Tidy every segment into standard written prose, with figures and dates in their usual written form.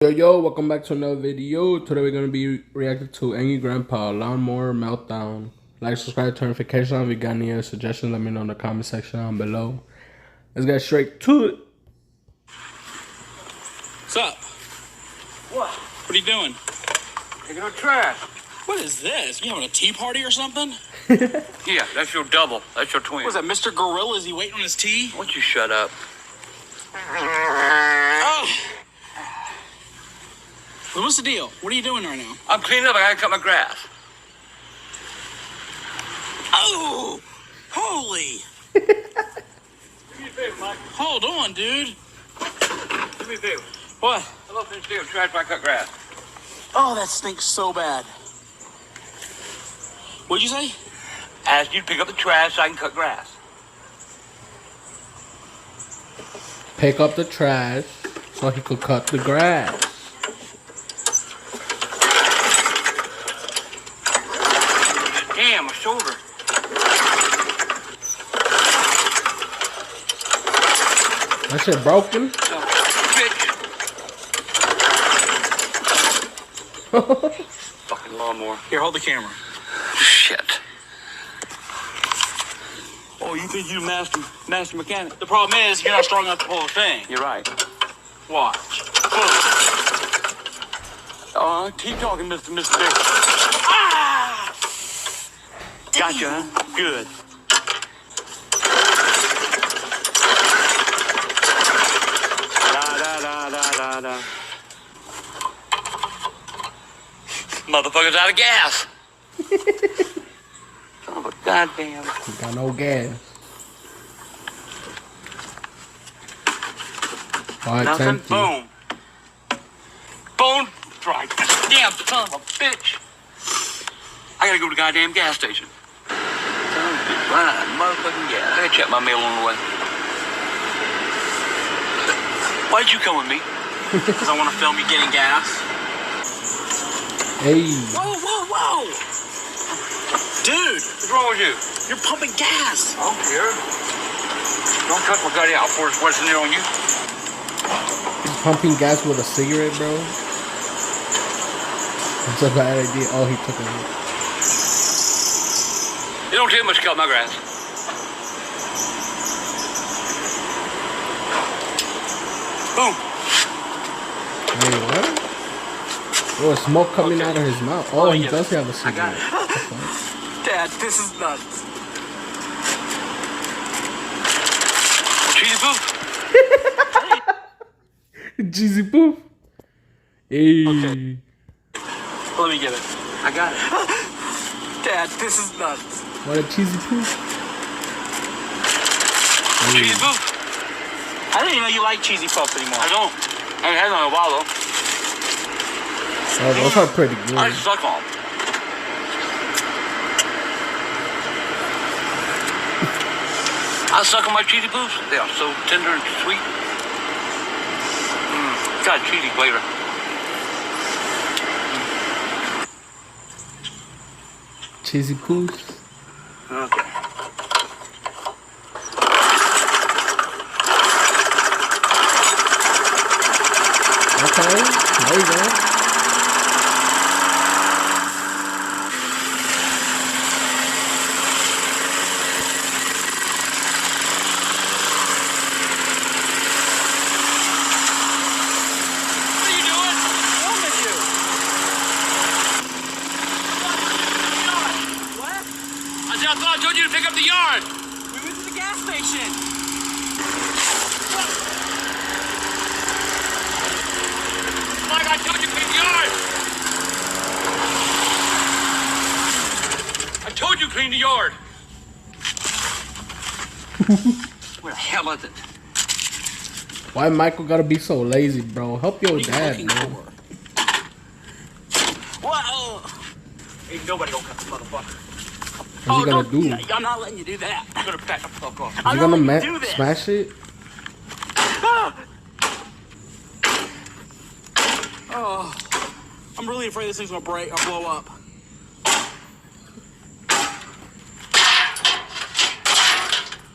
Yo, welcome back to another video. Today we're going to be reacting to Angrygrandpa, Lawnmower, Meltdown. Like, subscribe, turn notifications on. If you got any suggestions, let me know in the comment section down below. Let's get straight to it. What's up? What are you doing? Taking out trash. What is this? You having a tea party or something? Yeah, that's your double. That's your twin. Was that Mr. Gorilla? Is he waiting on his tea? Why don't you shut up? Oh! Well, what's the deal? What are you doing right now? I'm cleaning up. I gotta cut my grass. Oh! Holy! Do me a favor, Mike. Hold on, dude. Do me a favor. What? I love this deal. Trash when I cut grass. Oh, that stinks so bad. What'd you say? I asked you to pick up the trash so I can cut grass. Pick up the trash so he could cut the grass. Damn, my shoulder. That shit broken? So, bitch. Fucking lawnmower. Here, hold the camera. Shit. Oh, you think you're master mechanic? The problem is, you're not strong enough to pull the thing. You're right. Watch. Keep talking, Mr. Big. Ah! Gotcha, huh? Good. Da. Motherfucker's out of gas. Son of a goddamn. Got no gas. Alright, Nothing. thank you. Boom. Right. Damn son of a bitch. I gotta go to the goddamn gas station. Son of a bitch. Run out of motherfucking gas. I gotta check my mail on the way. Why did you come with me? Because I want to film you getting gas. Hey. Whoa! Dude, What's wrong with you? you're pumping gas. I don't care. Don't touch my goddamn out for what's in there on you. He's pumping gas with a cigarette, bro. That's a bad idea. Oh, he took it. It don't take much to cut my grass. Boom. Wait, what? Oh, smoke coming out of his mouth. Oh, he does have a I got cigarette. it. Dad, this is nuts. Cheesy poof. Cheesy poof. Hey. Okay. Let me get it. I got it. Dad, this is nuts. What a cheesy poof. Cheesy poof. I didn't even know you like cheesy puffs anymore. I don't. I haven't had it in a while though. Oh, those are pretty good. I suck on 'em. I suck on my cheesy poofs. They are so tender and sweet. Got a cheesy flavor. Cheesy poofs. Okay. Okay, there you go. What are you doing? Wrong with you? What? I thought I told you to pick up the yard. We went to the gas station. Like I told you to clean the yard. I told you to clean the yard. Where the hell is it? Why Michael gotta be so lazy, bro? Help your dad, bro. Whoa! Ain't nobody gonna cut the motherfucker. What's he gonna do? I'm not letting you do that. I'm gonna back the fuck off. Is I'm he not gonna letting you do this. smash it? Oh, I'm really afraid this thing's gonna break or blow up.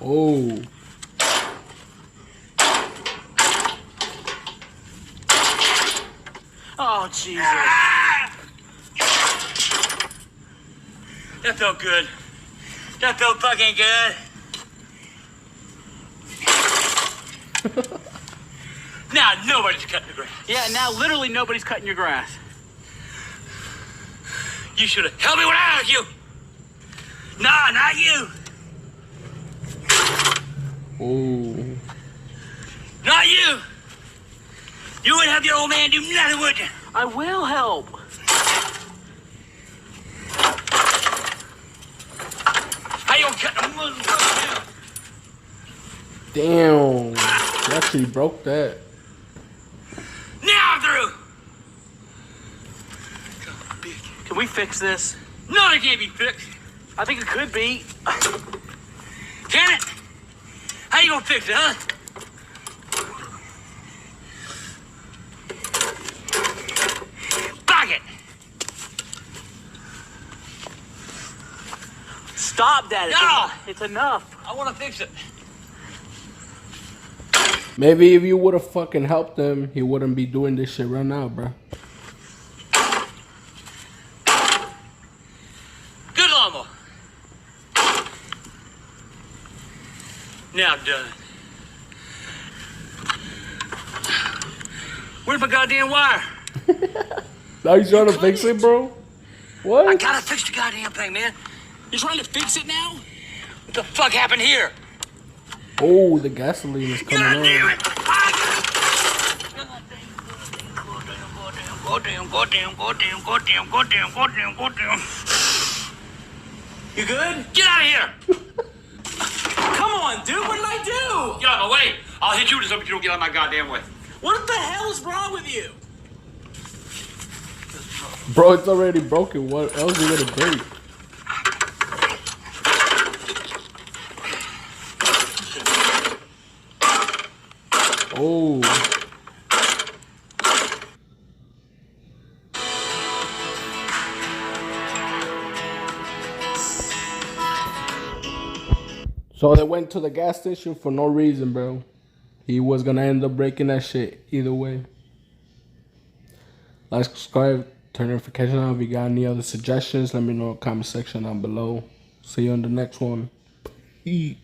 Oh. Oh, Jesus. That felt good. That felt fucking good. Now nobody's cutting the grass. Yeah, now literally nobody's cutting your grass. You should have helped me when I asked you. Nah, not you. Oh. Not you. You wouldn't have your old man do nothing, would you? I will help. How you gonna cut the motherfucker Damn. down? You actually broke that. Now I'm through. Can we fix this? No, it can't be fixed. I think it could be. Can it? How you gonna fix it, huh? Fuck it. Stop that. It's enough. I wanna fix it. Maybe if you would have fucking helped him, he wouldn't be doing this shit right now, bro. Good lawnmower. Now I'm done. Where's my goddamn wire? Now you trying to fix it, bro? What? I gotta fix the goddamn thing, man. You're trying to fix it now? What the fuck happened here? Oh, the gasoline is coming God damn on. it! Goddamn. You good? Get out of here! Come on, dude. What did I do? Get out of my way! I'll hit you with something if you don't get out of my goddamn way. What the hell is wrong with you? Bro, it's already broken. What else are you gonna break? Oh. So they went to the gas station for no reason, bro. He was gonna end up breaking that shit either way. Like, subscribe, turn notifications on. If you got any other suggestions, let me know in the comment section down below. See you on the next one. Peace.